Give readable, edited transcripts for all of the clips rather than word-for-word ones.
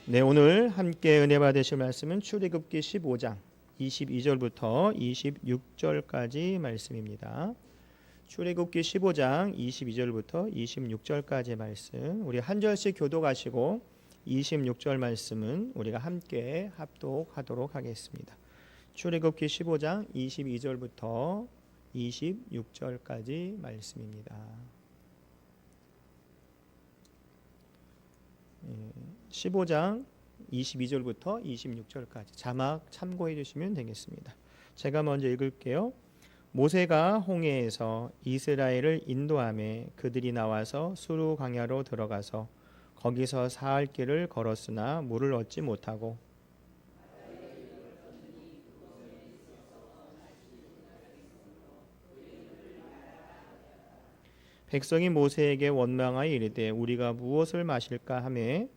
네, 오늘 함께 은혜 받으실 말씀은 출애굽기 15장 22절부터 26절까지 말씀입니다. 출애굽기 15장 22절부터 26절까지의 말씀, 우리 한 절씩 교독하시고 26절 말씀은 우리가 함께 합독하도록 하겠습니다. 출애굽기 15장 22절부터 26절까지 말씀입니다. 15장 22절부터 26절까지 자막 참고해 주시면 되겠습니다. 제가 먼저 읽을게요. 모세가 홍해에서 이스라엘을 인도하매 그들이 나와서 수르 광야로 들어가서 거기서 사흘 길을 걸었으나 물을 얻지 못하고 백성이 모세에게 원망하여 이르되 우리가 무엇을 마실까 하매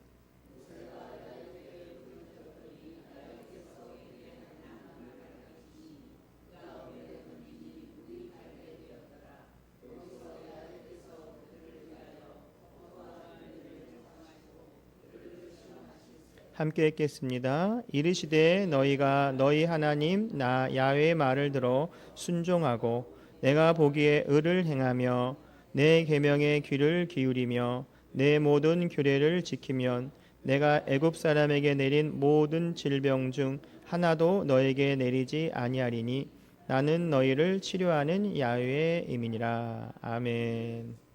함께 읽겠습니다. 이르시되 너희가 너희 하나님 나 야훼의 말을 들어 순종하고 내가 보기에 의를 행하며 내 계명에 귀를 기울이며 내 모든 규례를 지키면 내가 애굽 사람에게 내린 모든 질병 중 하나도 너에게 내리지 아니하리니 나는 너희를 치료하는 야훼의 이민이라. 아멘.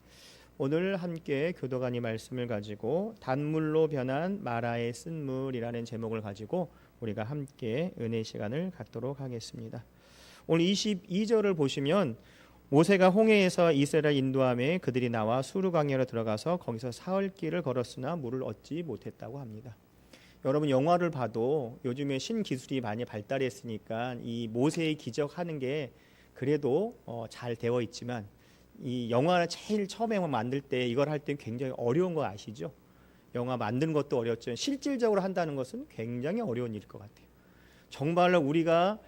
오늘 함께 교도관이 말씀을 가지고 단물로 변한 마라의 쓴물이라는 제목을 가지고 우리가 함께 은혜 시간을 갖도록 하겠습니다. 오늘 22절을 보시면 모세가 홍해에서 이스라엘 인도함에 그들이 나와 수르 광야로 들어가서 거기서 사흘 길을 걸었으나 물을 얻지 못했다고 합니다. 여러분 영화를 봐도 요즘에 신기술이 많이 발달했으니까 이 모세의 기적하는 게 그래도 잘 되어 있지만 이 영화를 제일 처음에 만들 때 이걸 할 때 굉장히 어려운 거 아시죠? 영화 만드는 것도 어렵죠. 실질적으로 한다는 것은 굉장히 어려운 일일 것 같아요. 정말로 우리가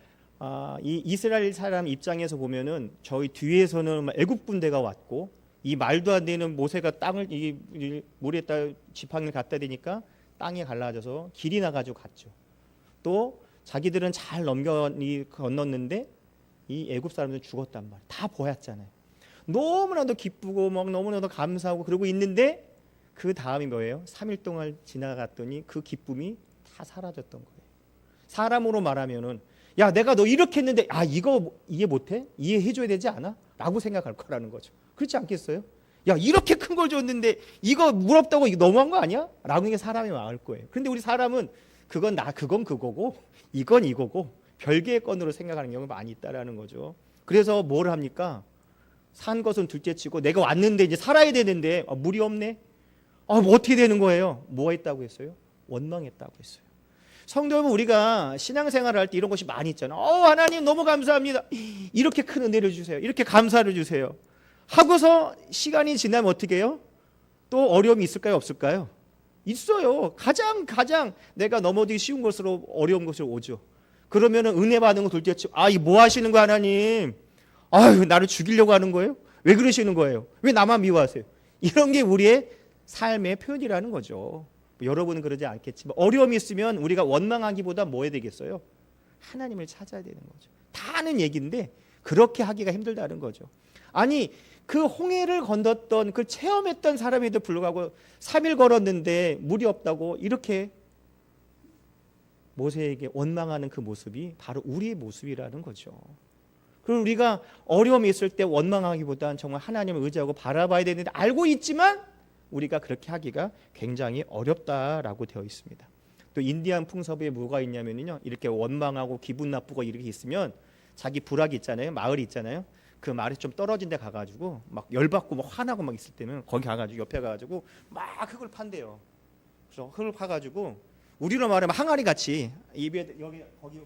이 이스라엘 사람 입장에서 보면은 저희 뒤에서는 애국 군대가 왔고 이 말도 안 되는 모세가 땅을 이 물에다 지팡이를 갖다 대니까 땅에 갈라져서 길이 나가지고 갔죠. 또 자기들은 잘 건넜는데 이 애국 사람들은 죽었단 말이에요. 다 보였잖아요. 너무나도 기쁘고 막 너무나도 감사하고 그러고 있는데 그 다음이 뭐예요? 3일 동안 지나갔더니 그 기쁨이 다 사라졌던 거예요. 사람으로 말하면은 야 내가 너 이렇게 했는데 이거 이해 못해? 이해해 줘야 되지 않아? 라고 생각할 거라는 거죠. 그렇지 않겠어요? 야 이렇게 큰 걸 줬는데 이거 물 없다고 이거 너무한 거 아니야? 라고 이게 사람이 말할 거예요. 그런데 우리 사람은 그건 그거고 이건 이거고 별개의 건으로 생각하는 경우가 많이 있다라는 거죠. 그래서 뭘 합니까? 산 것은 둘째치고 내가 왔는데 이제 살아야 되는데 물이 없네. 뭐 어떻게 되는 거예요? 뭐 했다고 했어요? 원망했다고 했어요. 성도 여러분 우리가 신앙생활을 할 때 이런 것이 많이 있잖아요. 하나님 너무 감사합니다. 이렇게 큰 은혜를 주세요. 이렇게 감사를 주세요. 하고서 시간이 지나면 어떻게 해요? 또 어려움이 있을까요? 없을까요? 있어요. 가장 내가 넘어지기 쉬운 것으로 어려운 것으로 오죠. 그러면은 은혜 받는 거 둘째치고 이거 뭐 하시는 거 하나님? 나를 죽이려고 하는 거예요? 왜 그러시는 거예요? 왜 나만 미워하세요? 이런 게 우리의 삶의 표현이라는 거죠. 여러분은 그러지 않겠지만 어려움이 있으면 우리가 원망하기보다 뭐 해야 되겠어요? 하나님을 찾아야 되는 거죠. 다 아는 얘기인데 그렇게 하기가 힘들다는 거죠. 아니 그 홍해를 건넜던 그 체험했던 사람에도 불구하고 3일 걸었는데 물이 없다고 이렇게 모세에게 원망하는 그 모습이 바로 우리의 모습이라는 거죠. 그럼 우리가 어려움이 있을 때 원망하기보다는 정말 하나님을 의지하고 바라봐야 되는데 알고 있지만 우리가 그렇게 하기가 굉장히 어렵다라고 되어 있습니다. 또 인디안 풍습에 뭐가 있냐면요, 이렇게 원망하고 기분 나쁘고 이렇게 있으면 자기 부락이 있잖아요, 마을이 있잖아요. 그 마을이 좀 떨어진 데 가가지고 막 열받고 막 화나고 막 있을 때면 거기 가가지고 옆에 가가지고 막 흙을 판대요. 그래서 흙을 파가지고 우리로 말하면 항아리 같이 입에 여기 거기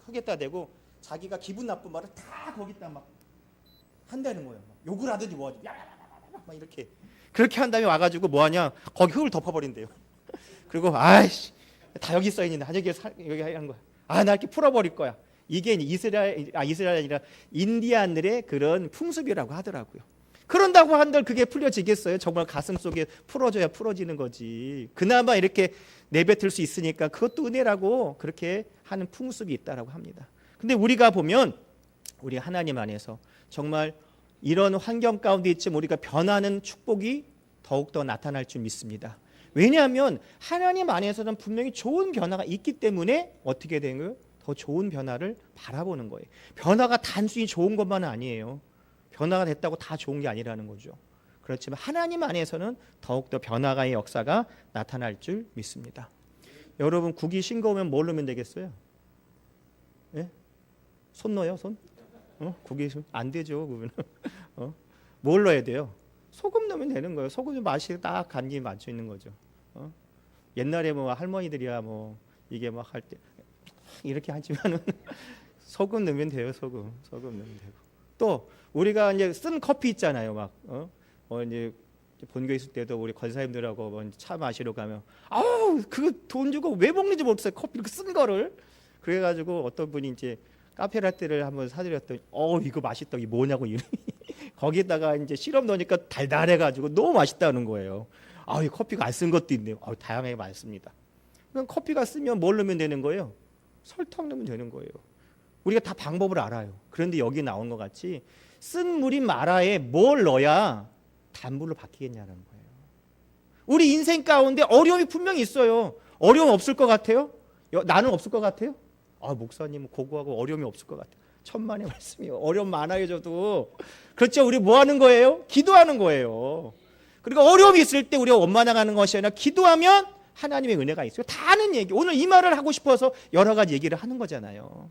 흙에다 대고 자기가 기분 나쁜 말을 다 거기다 막 한다는 거예요. 막 욕을 하든지 뭐 하든지 막 이렇게 그렇게 한 다음에 와가지고 뭐 하냐 거기 흙을 덮어버린대요. 그리고 다 여기 써 있는데 여기 하는 거야. 나 이렇게 풀어버릴 거야. 이게 이스라엘이 아니라 인디안들의 그런 풍습이라고 하더라고요. 그런다고 한들 그게 풀려지겠어요? 정말 가슴 속에 풀어줘야 풀어지는 거지. 그나마 이렇게 내뱉을 수 있으니까 그것도 은혜라고 그렇게 하는 풍습이 있다라고 합니다. 근데 우리가 보면 우리 하나님 안에서 정말 이런 환경 가운데 있지만 우리가 변하는 축복이 더욱더 나타날 줄 믿습니다. 왜냐하면 하나님 안에서는 분명히 좋은 변화가 있기 때문에 어떻게 되는 거예요? 더 좋은 변화를 바라보는 거예요. 변화가 단순히 좋은 것만은 아니에요. 변화가 됐다고 다 좋은 게 아니라는 거죠. 그렇지만 하나님 안에서는 더욱더 변화가의 역사가 나타날 줄 믿습니다. 여러분 국이 싱거우면 뭘 넣으면 되겠어요? 예? 손 넣어요? 손? 국이 안 되죠. 그러면 뭘 넣어야 돼요? 소금 넣으면 되는 거예요. 소금 맛이 딱 간기 맞춰 있는 거죠. 옛날에 뭐 할머니들이야 뭐 이게 막 할 때 이렇게 하지만은 소금 넣으면 돼요. 소금 넣으면 되고. 또 우리가 이제 쓴 커피 있잖아요. 막 이제 본교 있을 때도 우리 권사님들하고 뭐 차 마시러 가면 아우 그거 돈 주고 왜 먹는지 모르겠어요. 커피 이렇게 쓴 거를. 그래가지고 어떤 분이 이제 카페라떼를 한번 사드렸더니 이거 맛있다. 이게 뭐냐고 이름이. 거기다가 이제 시럽 넣으니까 달달해가지고 너무 맛있다는 거예요. 이 커피가 안 쓴 것도 있네요. 다양하게 많습니다. 그럼 커피가 쓰면 뭘 넣으면 되는 거예요? 설탕 넣으면 되는 거예요. 우리가 다 방법을 알아요. 그런데 여기 나온 것 같이 쓴 물인 마라에 뭘 넣어야 단물로 바뀌겠냐는 거예요. 우리 인생 가운데 어려움이 분명히 있어요. 어려움 없을 것 같아요? 나는 없을 것 같아요? 목사님 고고하고 어려움이 없을 것 같아요. 천만의 말씀이요. 어려움 많아요 저도. 그렇죠. 우리 뭐 하는 거예요? 기도하는 거예요. 그리고 어려움이 있을 때 우리가 원망하는 것이 아니라 기도하면 하나님의 은혜가 있어요. 다 아는 얘기. 오늘 이 말을 하고 싶어서 여러 가지 얘기를 하는 거잖아요.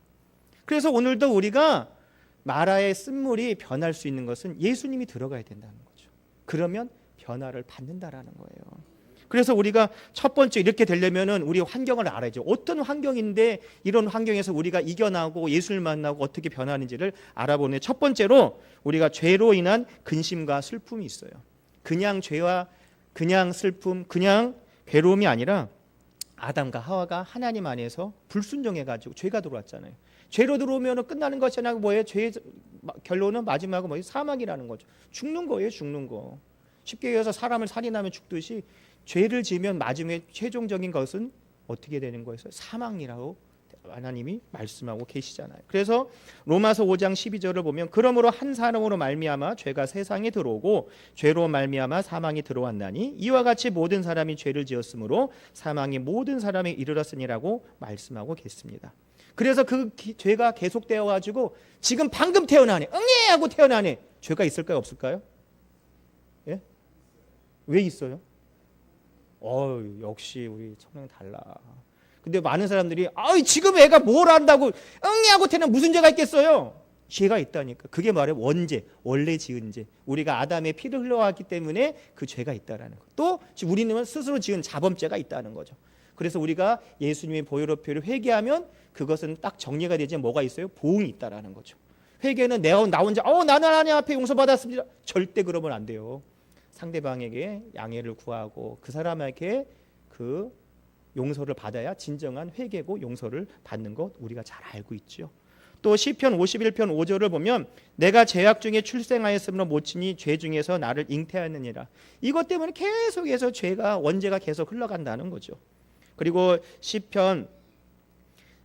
그래서 오늘도 우리가 마라의 쓴물이 변할 수 있는 것은 예수님이 들어가야 된다는 거죠. 그러면 변화를 받는다라는 거예요. 그래서 우리가 첫 번째 이렇게 되려면은 우리 환경을 알아야죠. 어떤 환경인데 이런 환경에서 우리가 이겨나고 예수를 만나고 어떻게 변하는지를 알아보는 첫 번째로 우리가 죄로 인한 근심과 슬픔이 있어요. 그냥 죄와 그냥 슬픔, 그냥 괴로움이 아니라 아담과 하와가 하나님 안에서 불순종해가지고 죄가 들어왔잖아요. 죄로 들어오면 끝나는 것이 아니라 뭐예요? 죄의 결론은 마지막은 뭐예요? 사망이라는 거죠. 죽는 거예요, 죽는 거. 쉽게 얘기해서 사람을 살인하면 죽듯이 죄를 지으면 마지막에 최종적인 것은 어떻게 되는 거예요? 사망이라고 하나님이 말씀하고 계시잖아요. 그래서 로마서 5장 12절을 보면 그러므로 한 사람으로 말미암아 죄가 세상에 들어오고 죄로 말미암아 사망이 들어왔나니 이와 같이 모든 사람이 죄를 지었으므로 사망이 모든 사람에 이르렀으니라고 말씀하고 계십니다. 그래서 그 죄가 계속되어 가지고 지금 방금 태어나네 응애 하고 태어나네 죄가 있을까요 없을까요? 예? 왜 있어요? 역시 우리 청년 달라. 근데 많은 사람들이 지금 애가 뭘 안다고 응애하고 태는 무슨 죄가 있겠어요? 죄가 있다니까. 그게 말해 원죄, 원래 지은 죄. 우리가 아담의 피를 흘러왔기 때문에 그 죄가 있다라는 거. 또 우리는 스스로 지은 자범죄가 있다는 거죠. 그래서 우리가 예수님의 보혈의 피를 회개하면 그것은 딱 정리가 되지 뭐가 있어요? 보응이 있다라는 거죠. 회개는 나 혼자 나는 하나님 앞에 용서받았습니다. 절대 그러면 안 돼요. 상대방에게 양해를 구하고 그 사람에게 그 용서를 받아야 진정한 회개고 용서를 받는 것 우리가 잘 알고 있죠. 또 시편 51편 5절을 보면 내가 죄악 중에 출생하였으므로 못치니 죄 중에서 나를 잉태하느니라. 이것 때문에 계속해서 죄가 원죄가 계속 흘러간다는 거죠. 그리고 시편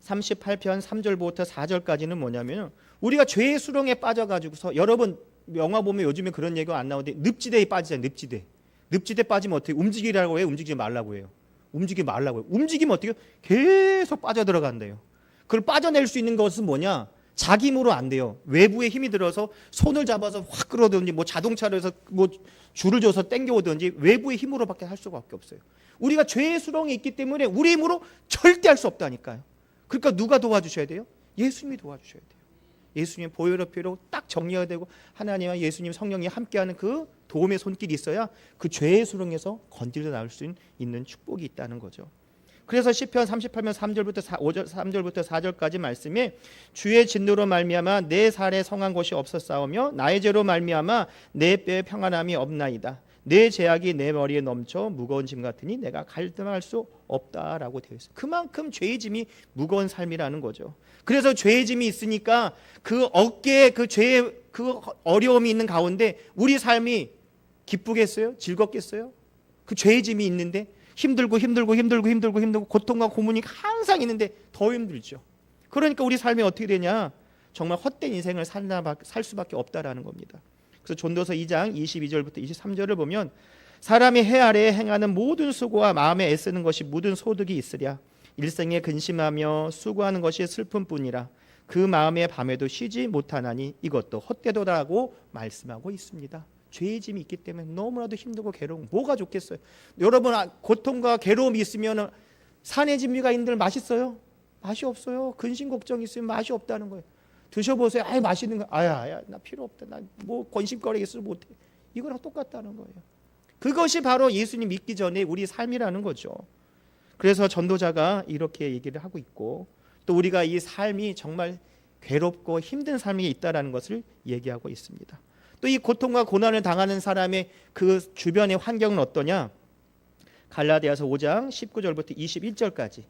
38편 3절부터 4절까지는 뭐냐면 우리가 죄의 수렁에 빠져가지고서 여러분 영화 보면 요즘에 그런 얘기가 안 나오는데 늪지대에 빠지잖아요. 늪지대 빠지면 어떻게 움직이라고 해요? 움직이지 말라고 해요. 움직이지 말라고 해요. 움직이면 어떻게 해요? 계속 빠져들어간대요. 그걸 빠져낼 수 있는 것은 뭐냐? 자기 힘으로 안 돼요. 외부의 힘이 들어서 손을 잡아서 확 끌어오든지 뭐 자동차로 해서 뭐 줄을 줘서 당겨오든지 외부의 힘으로밖에 할 수가 없어요. 우리가 죄의 수렁에 있기 때문에 우리 힘으로 절대 할 수 없다니까요. 그러니까 누가 도와주셔야 돼요? 예수님이 도와주셔야 돼요. 예수님의 보혈의 피로 딱 정리가 되고 하나님과 예수님 성령이 함께하는 그 도움의 손길이 있어야 그 죄의 수렁에서 건질러 나올 수 있는 축복이 있다는 거죠. 그래서 시편 38편 3절부터 4절까지 말씀에 주의 진노로 말미암아 내 살에 성한 곳이 없었사오며 나의 죄로 말미암아 내 뼈에 평안함이 없나이다. 내 제약이 내 머리에 넘쳐 무거운 짐 같으니 내가 감당할 수 없다라고 되어 있어요. 그만큼 죄의 짐이 무거운 삶이라는 거죠. 그래서 죄의 짐이 있으니까 그 어깨에 그 죄의 그 어려움이 있는 가운데 우리 삶이 기쁘겠어요? 즐겁겠어요? 그 죄의 짐이 있는데 힘들고 고통과 고문이 항상 있는데 더 힘들죠. 그러니까 우리 삶이 어떻게 되냐? 정말 헛된 인생을 살 수밖에 없다라는 겁니다. 그래서 전도서 2장 22절부터 23절을 보면 사람이 해 아래에 행하는 모든 수고와 마음에 애쓰는 것이 묻은 소득이 있으랴. 일생에 근심하며 수고하는 것이 슬픔뿐이라. 그 마음의 밤에도 쉬지 못하나니 이것도 헛되도라고 말씀하고 있습니다. 죄의 짐이 있기 때문에 너무나도 힘들고 괴로운 뭐가 좋겠어요? 여러분 고통과 괴로움이 있으면 산의 진미가 있는들 맛있어요? 맛이 없어요. 근심 걱정이 있으면 맛이 없다는 거예요. 드셔보세요. 아유 맛있는 거. 아야 나 필요 없다. 나 뭐 권심거리겠어 못해. 이거랑 똑같다는 거예요. 그것이 바로 예수님 믿기 전에 우리 삶이라는 거죠. 그래서 전도자가 이렇게 얘기를 하고 있고 또 우리가 이 삶이 정말 괴롭고 힘든 삶이 있다라는 것을 얘기하고 있습니다. 또 이 고통과 고난을 당하는 사람의 그 주변의 환경은 어떠냐? 갈라디아서 5장 19절부터 21절까지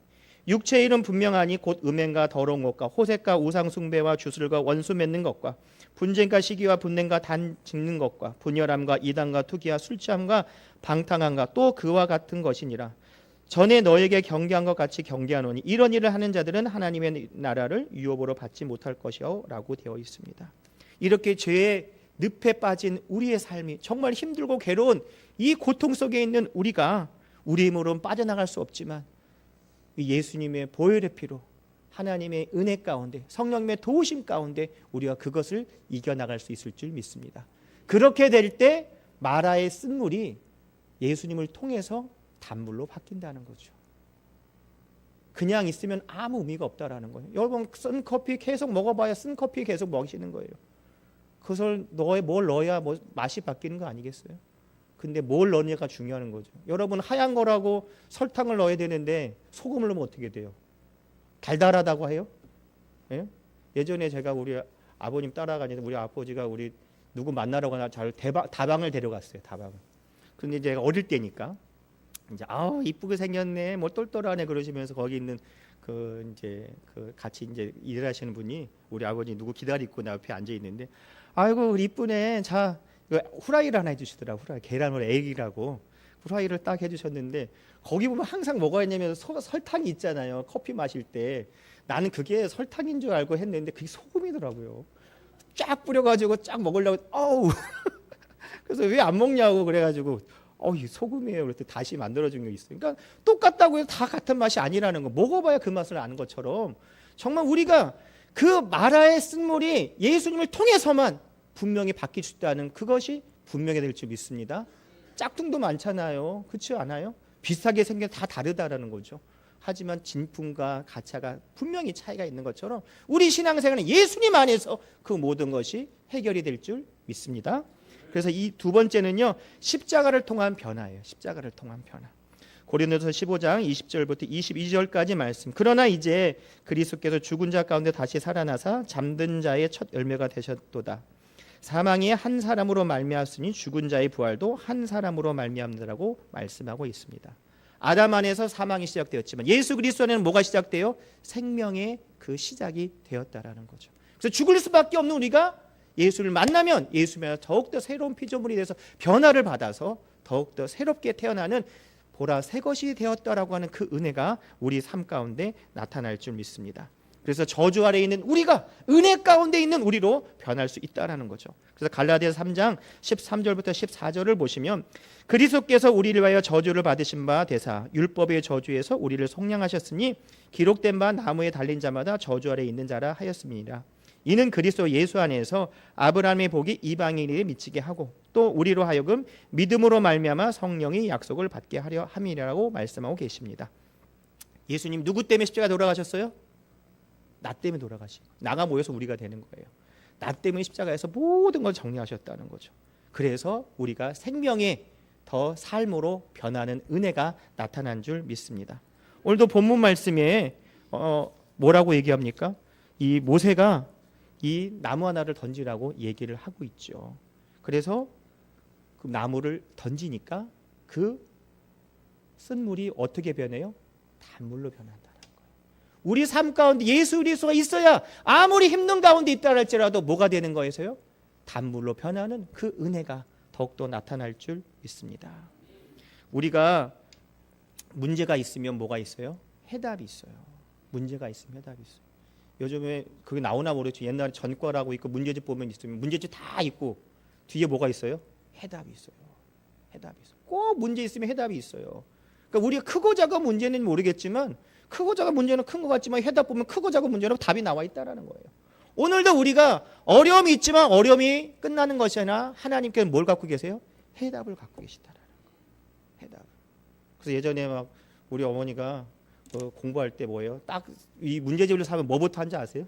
육체의 일은 분명하니 곧 음행과 더러운 것과 호색과 우상 숭배와 주술과 원수 맺는 것과 분쟁과 시기와 분냄과 단 짓는 것과 분열함과 이단과 투기와 술 취함과 방탕함과 또 그와 같은 것이니라. 전에 너에게 경계한 것 같이 경계하노니 이런 일을 하는 자들은 하나님의 나라를 유업으로 받지 못할 것이요 라고 되어 있습니다. 이렇게 죄의 늪에 빠진 우리의 삶이 정말 힘들고 괴로운 이 고통 속에 있는 우리가 우리 힘으로는 빠져나갈 수 없지만 예수님의 보혈의 피로 하나님의 은혜 가운데 성령님의 도우심 가운데 우리가 그것을 이겨나갈 수 있을 줄 믿습니다. 그렇게 될 때 마라의 쓴물이 예수님을 통해서 단물로 바뀐다는 거죠. 그냥 있으면 아무 의미가 없다라는 거예요. 여러분 쓴 커피 계속 먹어봐야 쓴 커피 계속 먹이시는 거예요. 그것을 뭘 넣어야 뭐 맛이 바뀌는 거 아니겠어요? 근데 뭘 넣느냐가 중요한 거죠. 여러분 하얀 거라고 설탕을 넣어야 되는데 소금을 넣으면 어떻게 돼요? 달달하다고 해요? 예? 예전에 제가 우리 아버님 따라가니까 우리 아버지가 우리 누구 만나러 가나 다방을 데려갔어요. 다방을. 근데 제가 어릴 때니까 이제 이쁘게 생겼네, 뭐 똘똘하네 그러시면서 거기 있는 그 이제 그 같이 이제 일하시는 분이 우리 아버지 누구 기다리고 나 옆에 앉아 있는데 아이고 이쁘네. 자 후라이를 하나 해주시더라고. 후라이 계란 후라이 애기라고 후라이를 딱 해주셨는데 거기 보면 항상 뭐가 있냐면 설탕이 있잖아요. 커피 마실 때 나는 그게 설탕인 줄 알고 했는데 그게 소금이더라고요. 쫙 뿌려가지고 쫙 먹으려고 어우 그래서 왜 안 먹냐고 그래가지고 이 소금이에요. 그랬더니 다시 만들어준 게 있어요. 그러니까 똑같다고 해서 다 같은 맛이 아니라는 거. 먹어봐야 그 맛을 아는 것처럼 정말 우리가 그 마라의 쓴물이 예수님을 통해서만 분명히 바뀔 수 있다는 그것이 분명히 될 줄 믿습니다. 짝퉁도 많잖아요. 그렇지 않아요? 비슷하게 생겨 다 다르다라는 거죠. 하지만 진품과 가차가 분명히 차이가 있는 것처럼 우리 신앙생활은 예수님 안에서 그 모든 것이 해결이 될 줄 믿습니다. 그래서 이 두 번째는요, 십자가를 통한 변화예요. 십자가를 통한 변화. 고린도서 15장 20절부터 22절까지 말씀. 그러나 이제 그리스도께서 죽은 자 가운데 다시 살아나사 잠든 자의 첫 열매가 되셨도다. 사망이 한 사람으로 말미암았으니 죽은 자의 부활도 한 사람으로 말미암느라고 말씀하고 있습니다. 아담 안에서 사망이 시작되었지만 예수 그리스도 안에는 뭐가 시작돼요? 생명의 그 시작이 되었다라는 거죠. 그래서 죽을 수밖에 없는 우리가 예수를 만나면 예수면 더욱더 새로운 피조물이 돼서 변화를 받아서 더욱더 새롭게 태어나는 보라 새 것이 되었다라고 하는 그 은혜가 우리 삶 가운데 나타날 줄 믿습니다. 그래서 저주 아래에 있는 우리가 은혜 가운데 있는 우리로 변할 수 있다라는 거죠. 그래서 갈라디아서 3장 13절부터 14절을 보시면 그리스도께서 우리를 위하여 저주를 받으신 바 되사 율법의 저주에서 우리를 속량하셨으니 기록된 바 나무에 달린 자마다 저주 아래에 있는 자라 하였습니다. 이는 그리스도 예수 안에서 아브라함의 복이 이방인에게 미치게 하고 또 우리로 하여금 믿음으로 말미암아 성령의 약속을 받게 하려 함이라고 말씀하고 계십니다. 예수님 누구 때문에 십자가에 돌아가셨어요? 나 때문에 돌아가시고 나가 모여서 우리가 되는 거예요. 나 때문에 십자가에서 모든 걸 정리하셨다는 거죠. 그래서 우리가 생명의 더 삶으로 변하는 은혜가 나타난 줄 믿습니다. 오늘도 본문 말씀에 뭐라고 얘기합니까? 이 모세가 이 나무 하나를 던지라고 얘기를 하고 있죠. 그래서 그 나무를 던지니까 그 쓴물이 어떻게 변해요? 단물로 변한다는 거예요. 우리 삶 가운데 예수 그리스도가 있어야 아무리 힘든 가운데 있다 할지라도 뭐가 되는 거에서요? 단물로 변하는 그 은혜가 더욱더 나타날 줄 믿습니다. 우리가 문제가 있으면 뭐가 있어요? 해답이 있어요. 문제가 있으면 해답이 있어요. 요즘에 그게 나오나 모르겠죠. 옛날에 전과라고 있고 문제집 보면 있으면 문제집 다 있고 뒤에 뭐가 있어요? 해답이 있어요. 해답이 있어요. 꼭 문제 있으면 해답이 있어요. 그러니까 우리가 크고 작은 문제는 모르겠지만 크고 작은 문제는 큰 것 같지만 해답 보면 크고 작은 문제는 답이 나와 있다라는 거예요. 오늘도 우리가 어려움이 있지만 어려움이 끝나는 것이 아니라 하나님께서 뭘 갖고 계세요? 해답을 갖고 계시다라는 거예요. 해답. 그래서 예전에 막 우리 어머니가 공부할 때 뭐예요? 딱 이 문제집을 사면 뭐부터 한지 아세요?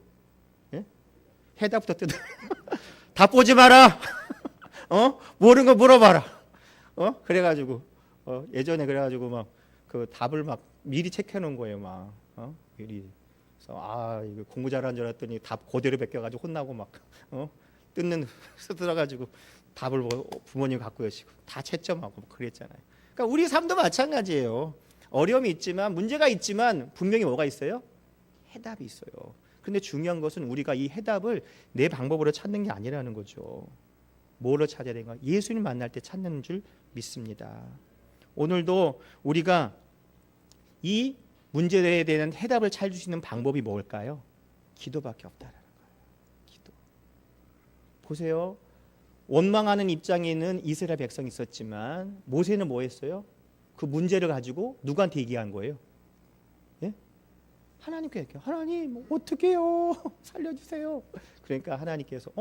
예? 해답부터 뜯어. 답 보지 마라. 모르는 거 물어봐라. 그래가지고 예전에 그래가지고 막 그 답을 막 미리 체크해 놓은 거예요, 막 미리. 그래서 이거 공부 잘하는 줄 알았더니 답 그대로 베껴가지고 혼나고 막 뜯는 쓰들어가지고 답을 부모님 갖고 오시고 다 채점하고 그랬잖아요. 그러니까 우리 삶도 마찬가지예요. 어려움이 있지만 문제가 있지만 분명히 뭐가 있어요? 해답이 있어요. 그런데 중요한 것은 우리가 이 해답을 내 방법으로 찾는 게 아니라는 거죠. 뭐로 찾아야 되는가? 예수님 만날 때 찾는 줄 믿습니다. 오늘도 우리가 이 문제에 대한 해답을 찾을 수 있는 방법이 뭘까요? 기도밖에 없다라는 거예요. 기도. 보세요. 원망하는 입장에 있는 이스라엘 백성이 있었지만 모세는 뭐 했어요? 그 문제를 가지고 누구한테 얘기한 거예요? 예? 하나님께 얘기해요. 하나님 어떻게 해요? 살려주세요. 그러니까 하나님께서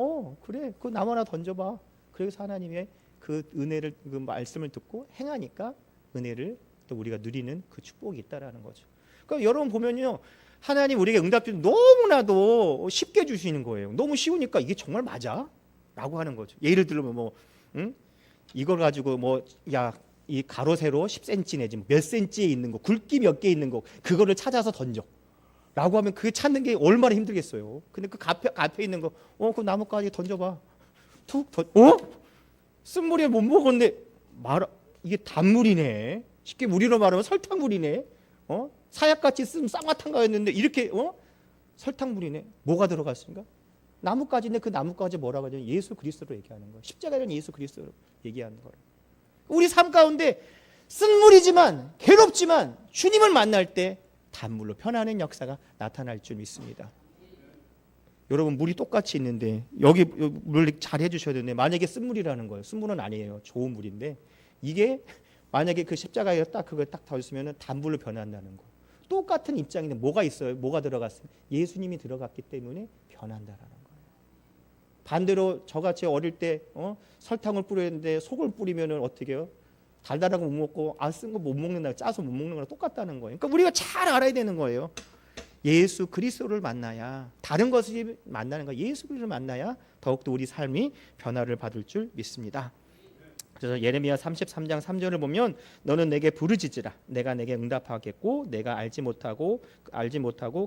그래 그 나무 하나 던져봐. 그래서 하나님의 그 은혜를 그 말씀을 듣고 행하니까 은혜를 또 우리가 누리는 그 축복이 있다라는 거죠. 그러니까 여러분 보면요, 하나님 우리에게 응답도 너무나도 쉽게 주시는 거예요. 너무 쉬우니까 이게 정말 맞아? 라고 하는 거죠. 예를 들면 이걸 가지고 이 가로 세로 10cm 내지 몇 cm에 있는 거, 굵기 몇 개 있는 거 그거를 찾아서 던져. 라고 하면 그게 찾는 게 얼마나 힘들겠어요. 근데 그 앞에 있는 거, 그 나뭇가지 던져봐. 툭 쓴물에 못 먹었는데 이게 단물이네. 쉽게 우리로 말하면 설탕물이네. 사약같이 쓴 쌍화탕가였는데 이렇게 설탕물이네. 뭐가 들어갔습니까? 나뭇가지인데 그 나뭇가지 뭐라고 하죠? 예수 그리스도로 얘기하는 거예요. 십자가는 예수 그리스도로 얘기하는 거예요. 우리 삶 가운데 쓴물이지만 괴롭지만 주님을 만날 때 단물로 변하는 역사가 나타날 줄 믿습니다. 여러분 물이 똑같이 있는데 여기 물 잘 해주셔야 되는데 만약에 쓴물이라는 거예요. 쓴물은 아니에요. 좋은 물인데 이게 만약에 그 십자가에 그걸 딱 덜으면 단물로 변한다는 거. 똑같은 입장인데 뭐가 있어요? 뭐가 들어갔어요? 예수님이 들어갔기 때문에 변한다라는 거예요. 반대로 저같이 어릴 때 설탕을 뿌렸는데 속을 뿌리면은 어떻게 해요? 달달한 거 못 먹고 쓴 거 못 먹는다, 짜서 못 먹는 거랑 똑같다는 거예요. 그러니까 우리가 잘 알아야 되는 거예요. 예수 그리스도를 만나야 다른 것을 만나는 거 예수 그리스도를 만나야 더욱더 우리 삶이 변화를 받을 줄 믿습니다. 그래서 예레미야 33장 3절을 보면 너는 내게 부르짖으라 내가 내게 응답하겠고 내가 알지 못하고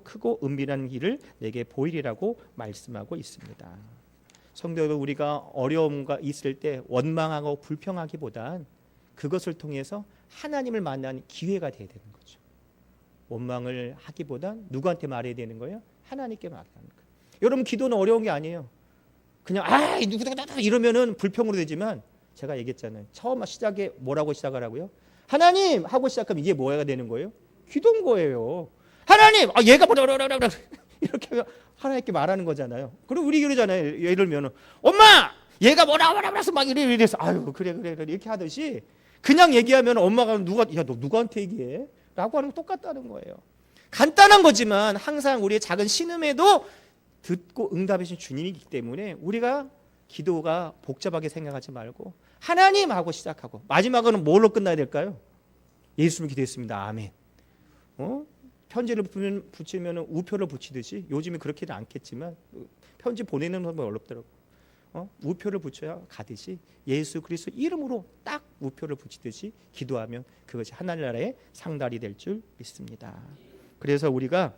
크고 은밀한 길을 내게 보이리라고 말씀하고 있습니다. 성도 여러분, 우리가 어려움과 있을 때 원망하고 불평하기보단 그것을 통해서 하나님을 만나는 기회가 돼야 되는 거죠. 원망을 하기보단 누구한테 말해야 되는 거예요? 하나님께 말하는 거예요. 여러분 기도는 어려운 게 아니에요. 그냥 누구다 이러면은 불평으로 되지만 제가 얘기했잖아요. 처음 시작에 뭐라고 시작하라고요? 하나님 하고 시작하면 이게 뭐가 되는 거예요? 기도인 거예요. 하나님, 얘가 이렇게 하면 하나님께 말하는 거잖아요. 그리고 우리 그러잖아요. 예를 들면 엄마, 얘가 뭐라 해서 막 이래서 그래 이렇게 하듯이 그냥 얘기하면 엄마가 너 누구한테 얘기해? 라고 하는 거 똑같다는 거예요. 간단한 거지만 항상 우리의 작은 신음에도 듣고 응답하신 주님이기 때문에 우리가 기도가 복잡하게 생각하지 말고 하나님 하고 시작하고 마지막으로는 뭘로 끝나야 될까요? 예수님 기도했습니다. 아멘. 편지를 붙이면 우표를 붙이듯이 요즘에 그렇게는 않겠지만 편지 보내는 건 어렵더라고요. 우표를 붙여야 가듯이 예수 그리스도 이름으로 딱 우표를 붙이듯이 기도하면 그것이 하늘나라의 상달이 될 줄 믿습니다. 그래서 우리가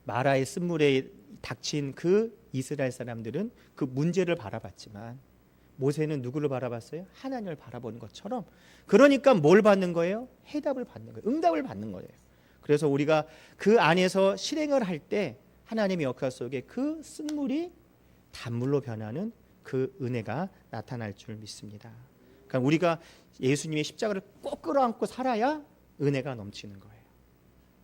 마라의 쓴물에 닥친 그 이스라엘 사람들은 그 문제를 바라봤지만 모세는 누구를 바라봤어요? 하나님을 바라보는 것처럼. 그러니까 뭘 받는 거예요? 해답을 받는 거예요. 응답을 받는 거예요. 그래서 우리가 그 안에서 실행을 할 때 하나님의 역사 속에 그 쓴물이 단물로 변하는 그 은혜가 나타날 줄 믿습니다. 그러니까 우리가 예수님의 십자가를 꼭 끌어안고 살아야 은혜가 넘치는 거예요.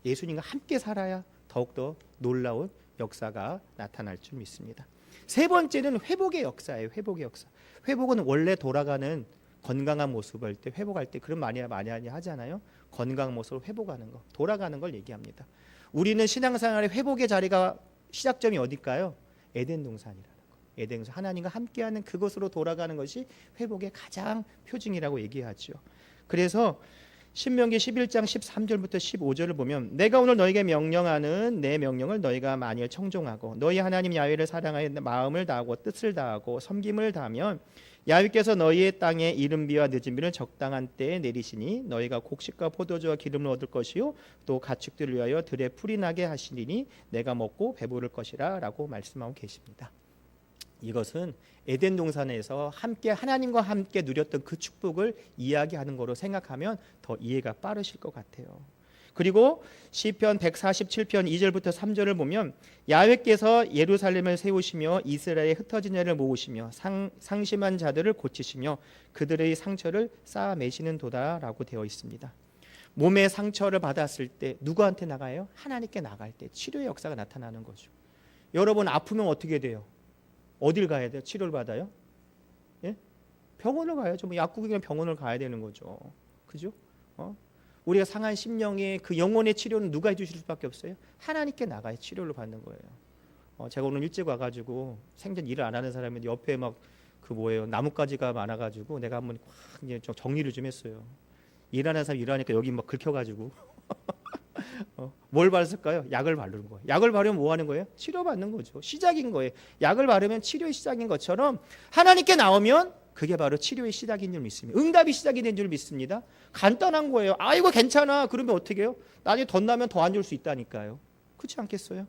예수님과 함께 살아야 더욱더 놀라운 역사가 나타날 줄 믿습니다. 세 번째는 회복의 역사예요. 회복의 역사. 회복은 원래 돌아가는 건강한 모습을 때 회복할 때 그런 많이 하잖아요. 건강한 모습으로 회복하는 거, 돌아가는 걸 얘기합니다. 우리는 신앙생활의 회복의 자리가 시작점이 어딜까요? 에덴 동산이라는 거. 에덴 동산, 하나님과 함께하는 그것으로 돌아가는 것이 회복의 가장 표징이라고 얘기하죠. 그래서 신명기 11장 13절부터 15절을 보면 내가 오늘 너에게 명령하는 내 명령을 너희가 만일 청종하고 너희 하나님 야훼를 사랑하여 마음을 다하고 뜻을 다하고 섬김을 다하면 야훼께서 너희의 땅에 이른비와 늦은비를 적당한 때에 내리시니 너희가 곡식과 포도주와 기름을 얻을 것이요 또 가축들을 위하여 들에 풀이 나게 하시리니 내가 먹고 배부를 것이라 라고 말씀하고 계십니다. 이것은 에덴 동산에서 함께 하나님과 함께 누렸던 그 축복을 이야기하는 거로 생각하면 더 이해가 빠르실 것 같아요. 그리고 시편 147편 2절부터 3절을 보면 야훼께서 예루살렘을 세우시며 이스라엘의 흩어진 자를 모으시며 상심한 자들을 고치시며 그들의 상처를 쌓아 매시는 도다라고 되어 있습니다. 몸에 상처를 받았을 때 누구한테 나가요? 하나님께 나갈 때 치료의 역사가 나타나는 거죠. 여러분 아프면 어떻게 돼요? 어딜 가야 돼요? 치료를 받아요? 예? 병원을 가야죠. 뭐 약국이나 병원을 가야 되는 거죠. 그죠? 우리가 상한 심령의 그 영혼의 치료는 누가 해주실 수밖에 없어요? 하나님께 나가야 치료를 받는 거예요. 제가 오늘 일찍 와가지고 생전 일을 안 하는 사람인데 옆에 막 그 뭐예요 나뭇가지가 많아가지고 내가 한번 확 이제 좀 정리를 좀 했어요. 일하는 사람 일하니까 여기 막 긁혀가지고 뭘 바르실까요? 약을 바르는 거예요. 약을 바르면 뭐 하는 거예요? 치료받는 거죠. 시작인 거예요. 약을 바르면 치료의 시작인 것처럼 하나님께 나오면 그게 바로 치료의 시작인 줄 믿습니다. 응답이 시작이 된 줄 믿습니다. 간단한 거예요. 이거 괜찮아. 그러면 어떻게 해요? 나중에 덧나면 더 안 줄 수 있다니까요. 그렇지 않겠어요?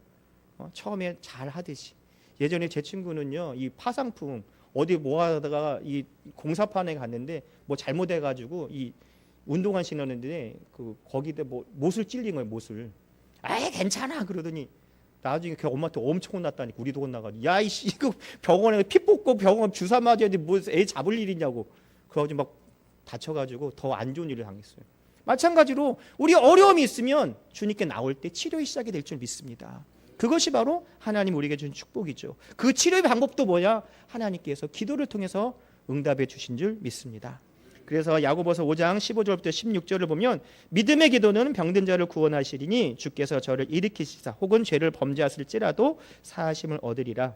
처음에 잘 하듯이. 예전에 제 친구는요. 이 파상풍 어디 뭐 하다가 이 공사판에 갔는데 뭐 잘못해가지고 이 운동화 신었는데 거기다 뭐 못을 찔린 거예요. 못을. 괜찮아 그러더니 나중에 그 엄마한테 엄청 혼났다니까. 우리도 혼나가지고 야이씨 이거 병원에 피 뽑고 병원 주사 맞아야 돼 뭐 애 잡을 일이냐고. 그래가지고 막 다쳐가지고 더 안 좋은 일을 당했어요. 마찬가지로 우리 어려움이 있으면 주님께 나올 때 치료의 시작이 될 줄 믿습니다. 그것이 바로 하나님 우리에게 준 축복이죠. 그 치료의 방법도 뭐냐? 하나님께서 기도를 통해서 응답해 주신 줄 믿습니다. 그래서 야고보서 5장 15절부터 16절을 보면 믿음의 기도는 병든 자를 구원하시리니 주께서 저를 일으키시사 혹은 죄를 범죄하실지라도 사하심을 얻으리라.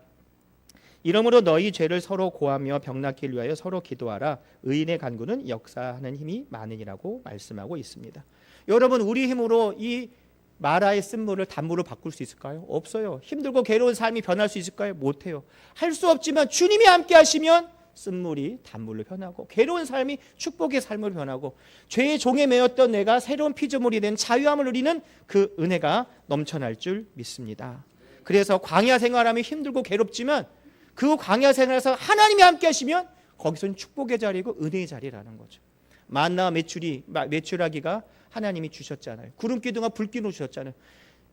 이러므로 너희 죄를 서로 고하며 병낫기를 위하여 서로 기도하라. 의인의 간구는 역사하는 힘이 많으니라고 말씀하고 있습니다. 여러분 우리 힘으로 이 마라의 쓴물을 단물로 바꿀 수 있을까요? 없어요. 힘들고 괴로운 삶이 변할 수 있을까요? 못해요. 할 수 없지만 주님이 함께 하시면 쓴물이 단물로 변하고 괴로운 삶이 축복의 삶으로 변하고 죄의 종에 매였던 내가 새로운 피조물이 된 자유함을 누리는 그 은혜가 넘쳐날 줄 믿습니다. 그래서 광야 생활하면 힘들고 괴롭지만 그 광야 생활에서 하나님이 함께 하시면 거기서는 축복의 자리고 은혜의 자리라는 거죠. 만나와 메추라기가 하나님이 주셨잖아요. 구름기둥과 불기둥 주셨잖아요.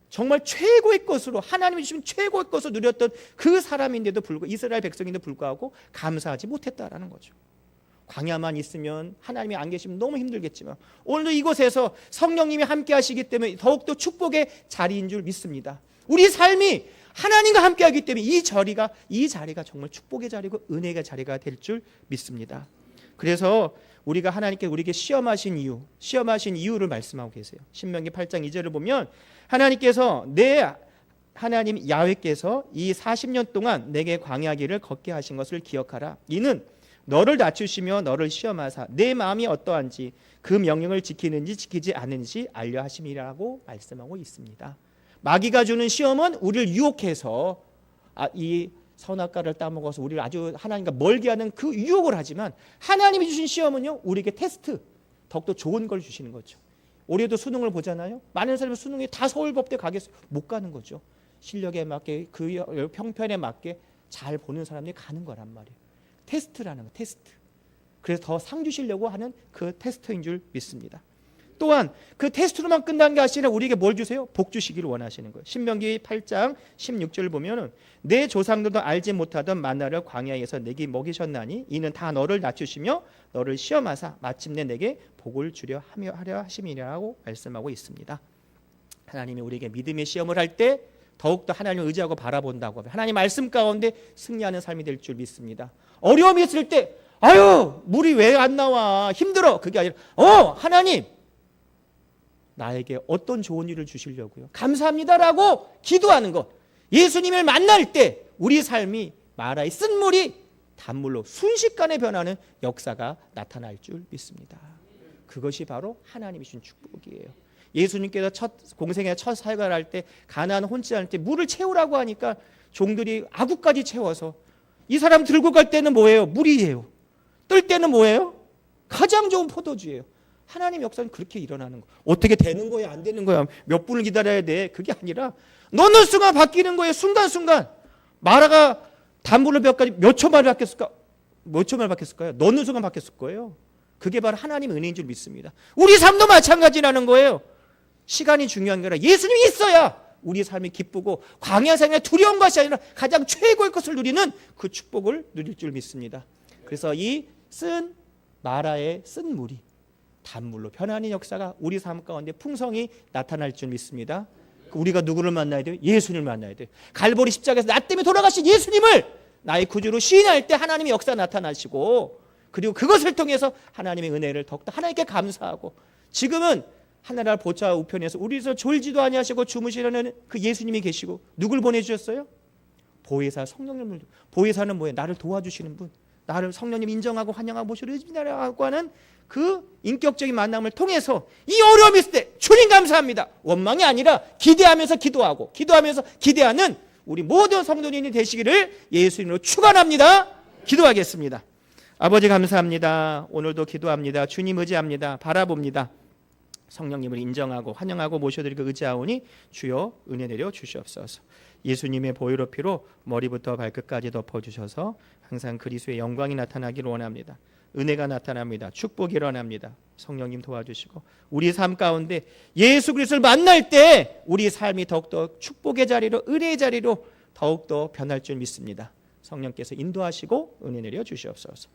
정말 최고의 것으로 하나님이 주신 최고의 것을 누렸던 그 사람인데도 불구하고 이스라엘 백성인데도 불구하고 감사하지 못했다라는 거죠. 광야만 있으면 하나님이 안 계시면 너무 힘들겠지만 오늘도 이곳에서 성령님이 함께 하시기 때문에 더욱더 축복의 자리인 줄 믿습니다. 우리 삶이 하나님과 함께 하기 때문에 이 자리가 정말 축복의 자리고 은혜의 자리가 될 줄 믿습니다. 그래서 우리가 하나님께 우리에게 시험하신 이유를 말씀하고 계세요. 신명기 8장 2절을 보면 하나님께서 하나님 야훼께서 이 40년 동안 내게 광야길을 걷게 하신 것을 기억하라. 이는 너를 낮추시며 너를 시험하사 내 마음이 어떠한지 그 명령을 지키는지 지키지 않는지 알려 하심이라고 말씀하고 있습니다. 마귀가 주는 시험은 우리를 유혹해서 이 선악과를 따먹어서 우리를 아주 하나님과 멀게 하는 그 유혹을 하지만 하나님이 주신 시험은요 우리에게 테스트, 더욱더 좋은 걸 주시는 거죠. 올해도 수능을 보잖아요. 많은 사람이 수능에 다 서울법대 가겠어요. 못 가는 거죠. 실력에 맞게 그 형편에 맞게 잘 보는 사람들이 가는 거란 말이에요. 테스트라는 거, 테스트. 그래서 더 상 주시려고 하는 그 테스트인 줄 믿습니다. 또한 그 테스트로만 끝난 게 아니라 우리에게 뭘 주세요? 복 주시기를 원하시는 거예요. 신명기 8장 16절을 보면은 내 조상들도 알지 못하던 만나를 광야에서 내게 먹이셨나니 이는 다 너를 낮추시며 너를 시험하사 마침내 내게 복을 주려 하려 하심이라고 말씀하고 있습니다. 하나님이 우리에게 믿음의 시험을 할 때 더욱더 하나님을 의지하고 바라본다고 하면 하나님 말씀 가운데 승리하는 삶이 될 줄 믿습니다. 어려움이 있을 때 아유 물이 왜 안 나와 힘들어 그게 아니라 하나님 나에게 어떤 좋은 일을 주시려고요 감사합니다라고 기도하는 것. 예수님을 만날 때 우리 삶이 마라의 쓴물이 단물로 순식간에 변하는 역사가 나타날 줄 믿습니다. 그것이 바로 하나님이 주신 축복이에요. 예수님께서 공생의 첫 사역을 할 때 가나안 혼자 할 때 물을 채우라고 하니까 종들이 아구까지 채워서 이 사람 들고 갈 때는 뭐예요? 물이에요. 뜰 때는 뭐예요? 가장 좋은 포도주예요. 하나님 역사는 그렇게 일어나는 거예요. 어떻게 되는 거야 안 되는 거야 몇 분을 기다려야 돼 그게 아니라 넣는 순간 바뀌는 거예요. 순간순간. 마라가 단물로 몇 초 만에 바뀌었을까? 몇 초 만에 바뀌었을까요? 넣는 순간 바뀌었을 거예요. 그게 바로 하나님의 은혜인 줄 믿습니다. 우리 삶도 마찬가지라는 거예요. 시간이 중요한 게 아니라 예수님이 있어야 우리 삶이 기쁘고 광야 생활의 두려운 것이 아니라 가장 최고의 것을 누리는 그 축복을 누릴 줄 믿습니다. 그래서 이 쓴 마라의 쓴 물이 단물로 변하는 역사가 우리 삶 가운데 풍성히 나타날 줄 믿습니다. 우리가 누구를 만나야 돼요? 예수님을 만나야 돼요. 갈보리 십자가에서 나 때문에 돌아가신 예수님을 나의 구주로 시인할 때 하나님의 역사가 나타나시고 그리고 그것을 통해서 하나님의 은혜를 더욱더 하나님께 감사하고 지금은 하늘나라 보좌 우편에서 우리에서 졸지도 아니하시고 주무시려는 그 예수님이 계시고 누굴 보내주셨어요? 보혜사 성령님을. 보혜사는 뭐예요? 나를 도와주시는 분, 나를 성령님 인정하고 환영하고 모시려 의지하라고 하는 그 인격적인 만남을 통해서 이 어려움이 있을 때 주님 감사합니다 원망이 아니라 기대하면서 기도하고 기도하면서 기대하는 우리 모든 성도님이 되시기를 예수님으로 축원합니다. 기도하겠습니다. 아버지 감사합니다. 오늘도 기도합니다. 주님 의지합니다. 바라봅니다. 성령님을 인정하고 환영하고 모셔드리고 의지하오니 주여 은혜 내려 주시옵소서. 예수님의 보혈의 피로 머리부터 발끝까지 덮어주셔서 항상 그리스도의 영광이 나타나기를 원합니다. 은혜가 나타납니다. 축복이 일어납니다. 성령님 도와주시고 우리 삶 가운데 예수 그리스도를 만날 때 우리 삶이 더욱더 축복의 자리로 은혜의 자리로 더욱더 변할 줄 믿습니다. 성령께서 인도하시고 은혜 내려 주시옵소서.